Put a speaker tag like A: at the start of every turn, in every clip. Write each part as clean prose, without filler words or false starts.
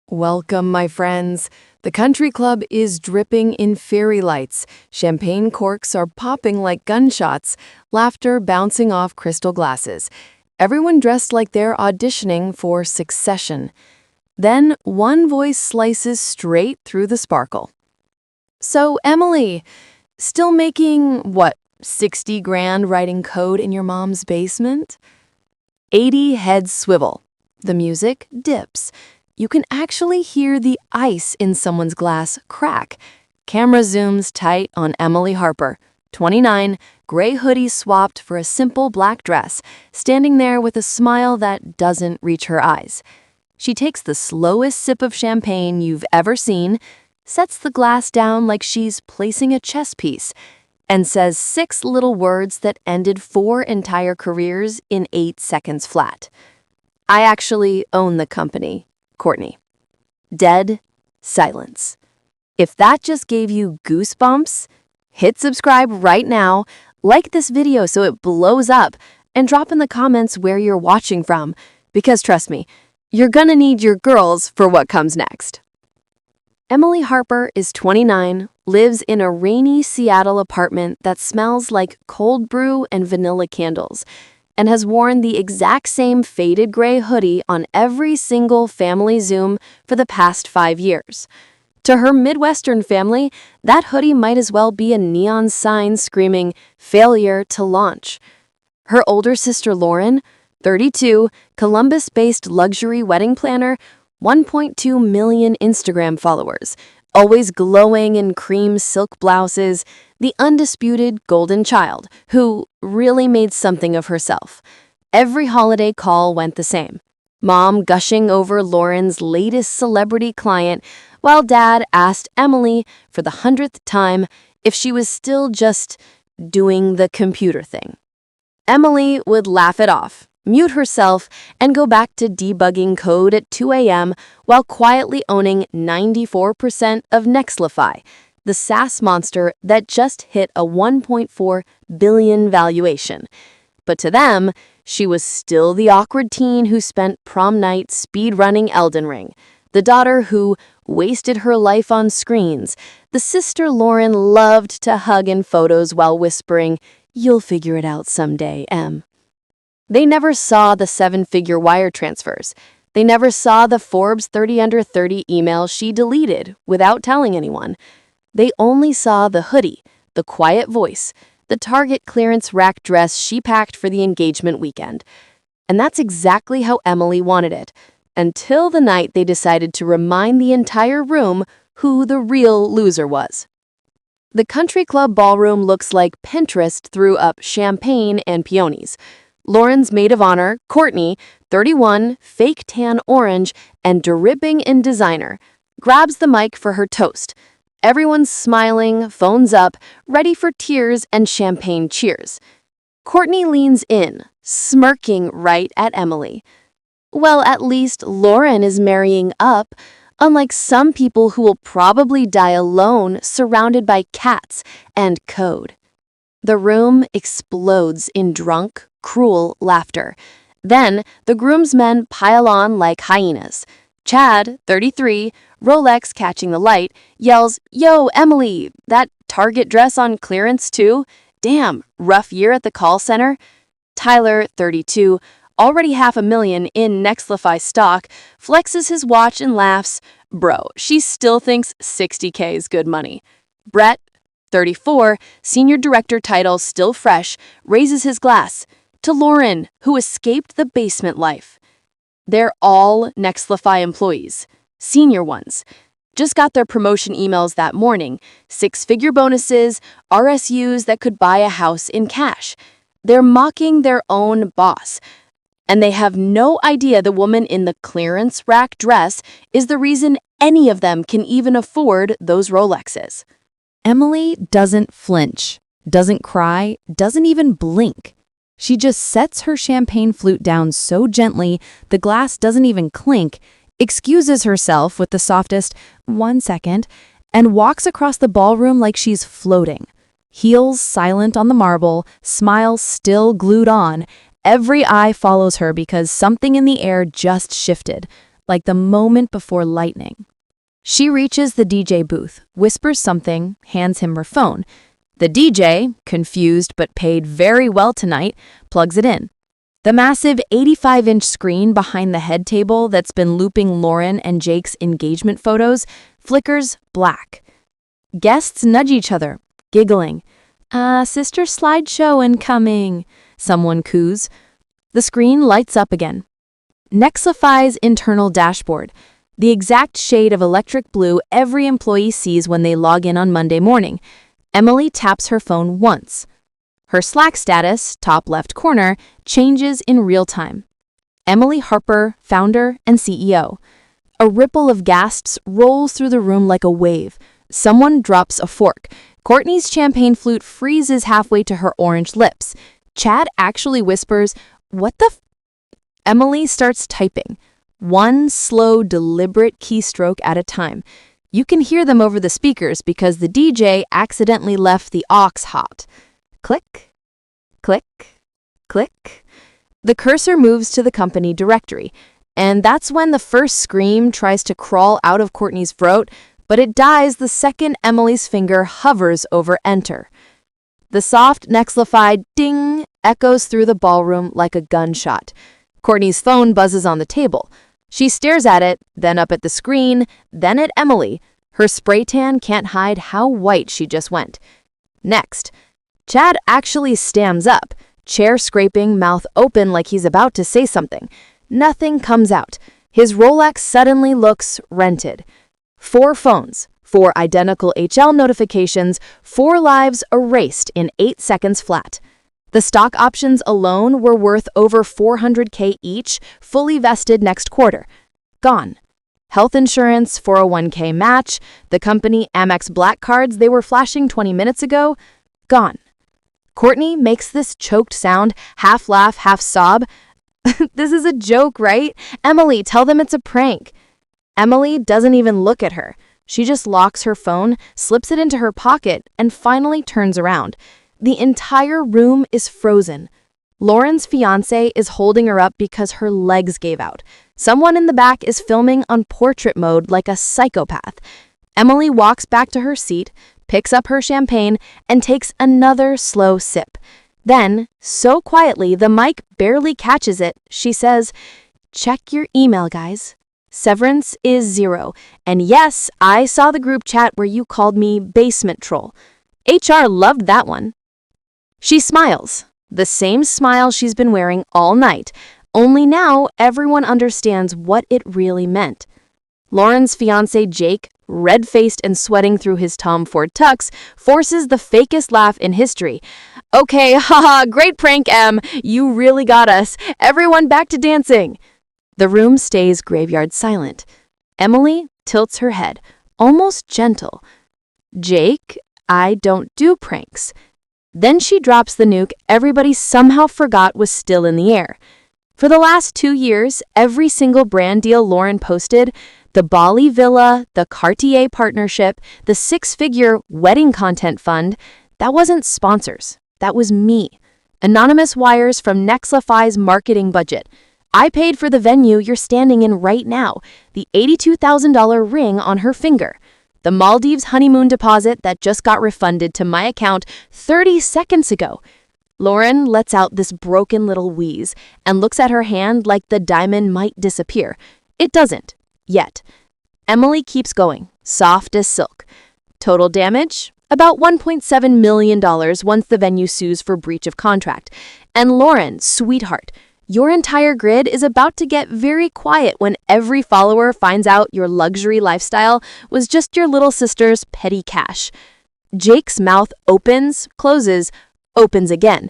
A: Welcome, my friends. The country club is dripping in fairy lights. Champagne corks are popping like gunshots, laughter bouncing off crystal glasses. Everyone dressed like they're auditioning for Succession. Then one voice slices straight through the sparkle. So, Emily, still making, 60 grand writing code in your mom's basement? 80 heads swivel. The music dips. You can actually hear the ice in someone's glass crack. Camera zooms tight on Emily Harper, 29, gray hoodie swapped for a simple black dress, standing there with a smile that doesn't reach her eyes. She takes the slowest sip of champagne you've ever seen, sets the glass down like she's placing a chess piece, and says 6 little words that ended 4 entire careers in 8 seconds flat. I actually own the company. Courtney. Dead silence. If that just gave you goosebumps, hit subscribe right now, like this video so it blows up, and drop in the comments where you're watching from, because trust me, you're gonna need your girls for what comes next. Emily Harper is 29, lives in a rainy Seattle apartment that smells like cold brew and vanilla candles, and has worn the exact same faded gray hoodie on every single family Zoom for the past 5 years. To her Midwestern family, that hoodie might as well be a neon sign screaming, "Failure to launch." Her older sister Lauren, 32, Columbus-based luxury wedding planner, 1.2 million Instagram followers, always glowing in cream silk blouses, the undisputed golden child, who really made something of herself. Every holiday call went the same. Mom gushing over Lauren's latest celebrity client, while Dad asked Emily for the 100th time if she was still just doing the computer thing. Emily would laugh it off, mute herself, and go back to debugging code at 2 a.m. while quietly owning 94% of Nextlify, the SaaS monster that just hit a $1.4 billion valuation. But to them, she was still the awkward teen who spent prom night speedrunning Elden Ring, the daughter who wasted her life on screens, the sister Lauren loved to hug in photos while whispering, "You'll figure it out someday, Em." They never saw the 7-figure wire transfers. They never saw the Forbes 30 Under 30 email she deleted without telling anyone. They only saw the hoodie, the quiet voice, the Target clearance rack dress she packed for the engagement weekend. And that's exactly how Emily wanted it, until the night they decided to remind the entire room who the real loser was. The country club ballroom looks like Pinterest threw up champagne and peonies. Lauren's maid of honor, Courtney, 31, fake tan orange, and dripping in designer, grabs the mic for her toast. Everyone's smiling, phones up, ready for tears and champagne cheers. Courtney leans in, smirking right at Emily. Well, at least Lauren is marrying up, unlike some people who will probably die alone surrounded by cats and code. The room explodes in drunk, cruel laughter. Then the groomsmen pile on like hyenas. Chad, 33, Rolex catching the light, yells, "Yo, Emily, that Target dress on clearance too? Damn, rough year at the call center." Tyler, 32, already $500,000 in Nextlify stock, flexes his watch and laughs. Bro, she still thinks 60K is good money. Brett, 34, senior director title still fresh, raises his glass to Lauren, who escaped the basement life. They're all Nextlify employees, senior ones. Just got their promotion emails that morning, 6-figure bonuses, RSUs that could buy a house in cash. They're mocking their own boss. And they have no idea the woman in the clearance rack dress is the reason any of them can even afford those Rolexes.
B: Emily doesn't flinch, doesn't cry, doesn't even blink. She just sets her champagne flute down so gently the glass doesn't even clink, excuses herself with the softest "1 second," and walks across the ballroom like she's floating. Heels silent on the marble, smile still glued on. Every eye follows her because something in the air just shifted. like the moment before lightning. She reaches the DJ booth, whispers something, hands him her phone. The DJ, confused but paid very well tonight, plugs it in. The massive 85-inch screen behind the head table that's been looping Lauren and Jake's engagement photos flickers black. Guests nudge each other, giggling. Sister slideshow incoming, someone coos. The screen lights up again. Nexlify's internal dashboard, the exact shade of electric blue every employee sees when they log in on Monday morning. Emily taps her phone once. Her Slack status, top left corner, changes in real time. Emily Harper, founder and CEO. A ripple of gasps rolls through the room like a wave. Someone drops a fork. Courtney's champagne flute freezes halfway to her orange lips. Chad actually whispers, "What the f—" Emily starts typing, one slow, deliberate keystroke at a time. You can hear them over the speakers because the DJ accidentally left the aux hot. Click, click, click. The cursor moves to the company directory, and that's when the first scream tries to crawl out of Courtney's throat, but it dies the second Emily's finger hovers over enter. The soft, Nexlified ding echoes through the ballroom like a gunshot. Courtney's phone buzzes on the table. She stares at it, then up at the screen, then at Emily. Her spray tan can't hide how white she just went. Next, Chad actually stands up, chair scraping, mouth open like he's about to say something. Nothing comes out. His Rolex suddenly looks rented. 4 phones, 4 identical HL notifications, 4 lives erased in 8 seconds flat. The stock options alone were worth over $400K each, fully vested next quarter. Gone. Health insurance, 401K match, the company Amex Black cards they were flashing 20 minutes ago, gone. Courtney makes this choked sound, half laugh, half sob. This is a joke, right? Emily, tell them it's a prank. Emily doesn't even look at her. She just locks her phone, slips it into her pocket, and finally turns around. The entire room is frozen. Lauren's fiancé is holding her up because her legs gave out. Someone in the back is filming on portrait mode like a psychopath. Emily walks back to her seat, picks up her champagne, and takes another slow sip. Then, so quietly the mic barely catches it, she says, "Check your email, guys. Severance is 0. And yes, I saw the group chat where you called me basement troll. HR loved that one." She smiles, the same smile she's been wearing all night, only now everyone understands what it really meant. Lauren's fiancé Jake, red-faced and sweating through his Tom Ford tux, forces the fakest laugh in history. "Okay, haha, great prank, Em. You really got us. Everyone back to dancing." The room stays graveyard silent. Emily tilts her head, almost gentle. "Jake, I don't do pranks." Then she drops the nuke everybody somehow forgot was still in the air. For the last 2 years, every single brand deal Lauren posted, the Bali Villa, the Cartier partnership, the 6-figure wedding content fund, that wasn't sponsors. That was me. Anonymous wires from Nexlify's marketing budget. I paid for the venue you're standing in right now, the $82,000 ring on her finger. The Maldives honeymoon deposit that just got refunded to my account 30 seconds ago. Lauren lets out this broken little wheeze and looks at her hand like the diamond might disappear. It doesn't. Yet. Emily keeps going, soft as silk. Total damage? About $1.7 million once the venue sues for breach of contract. And Lauren, sweetheart, your entire grid is about to get very quiet when every follower finds out your luxury lifestyle was just your little sister's petty cash. Jake's mouth opens, closes, opens again.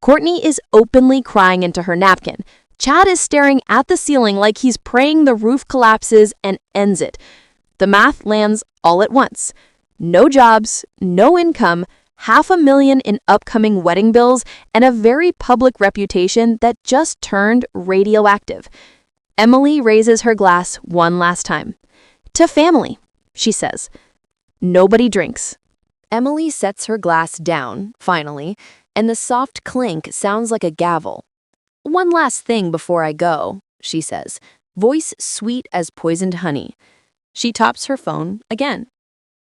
B: Courtney is openly crying into her napkin. Chad is staring at the ceiling like he's praying the roof collapses and ends it. The math lands all at once. No jobs, no income, $500,000 in upcoming wedding bills, and a very public reputation that just turned radioactive. Emily raises her glass one last time. "To family," she says. Nobody drinks. Emily sets her glass down, finally, and the soft clink sounds like a gavel. "One last thing before I go," she says.
A: voice sweet as poisoned honey. She taps her phone again.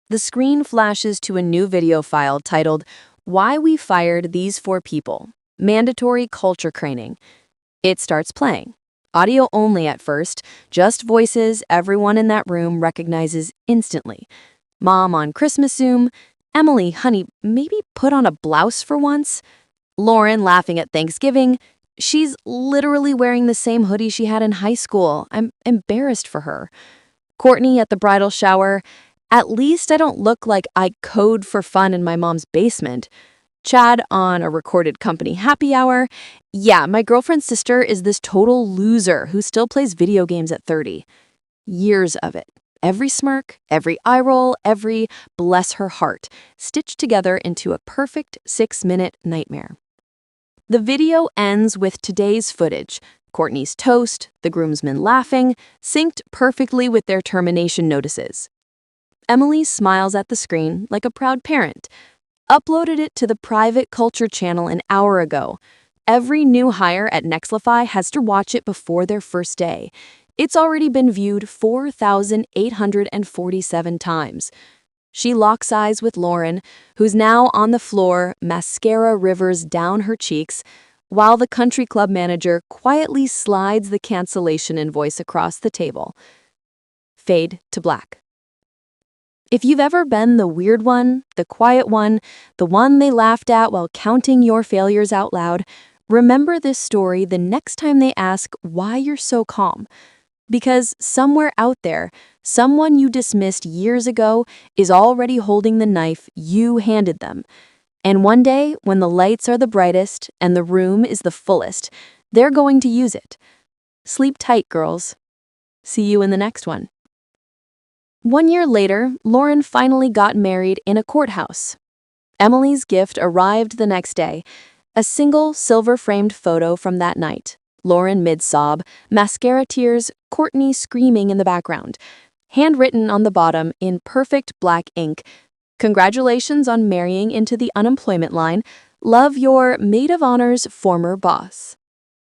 A: The screen flashes to a new video file titled, "Why We Fired These 4 People. Mandatory Culture Training." It starts playing. Audio only at first, just voices everyone in that room recognizes instantly. Mom on Christmas Zoom. Emily, honey, maybe put on a blouse for once. Lauren laughing at Thanksgiving. She's literally wearing the same hoodie she had in high school. I'm embarrassed for her. Courtney at the bridal shower. At least I don't look like I code for fun in my mom's basement. Chad on a recorded company happy hour. Yeah, my girlfriend's sister is this total loser who still plays video games at 30. Years of it. Every smirk, every eye roll, every bless her heart, stitched together into a perfect 6-minute nightmare. The video ends with today's footage. Courtney's toast, the groomsmen laughing, synced perfectly with their termination notices. Emily smiles at the screen like a proud parent. Uploaded it to the private culture channel an hour ago. Every new hire at Nexlify has to watch it before their first day. It's already been viewed 4,847 times. She locks eyes with Lauren, who's now on the floor, mascara rivers down her cheeks, while the country club manager quietly slides the cancellation invoice across the table. Fade to black. If you've ever been the weird one, the quiet one, the one they laughed at while counting your failures out loud, remember this story the next time they ask why you're so calm. Because somewhere out there, someone you dismissed years ago is already holding the knife you handed them. And one day, when the lights are the brightest and the room is the fullest, they're going to use it. Sleep tight, girls. See you in the next one. 1 year later, Lauren finally got married in a courthouse. Emily's gift arrived the next day, a single silver-framed photo from that night. Lauren mid-sob, mascara tears, Courtney screaming in the background. Handwritten on the bottom in perfect black ink, "Congratulations on marrying into the unemployment line. Love, your maid of honor's former boss."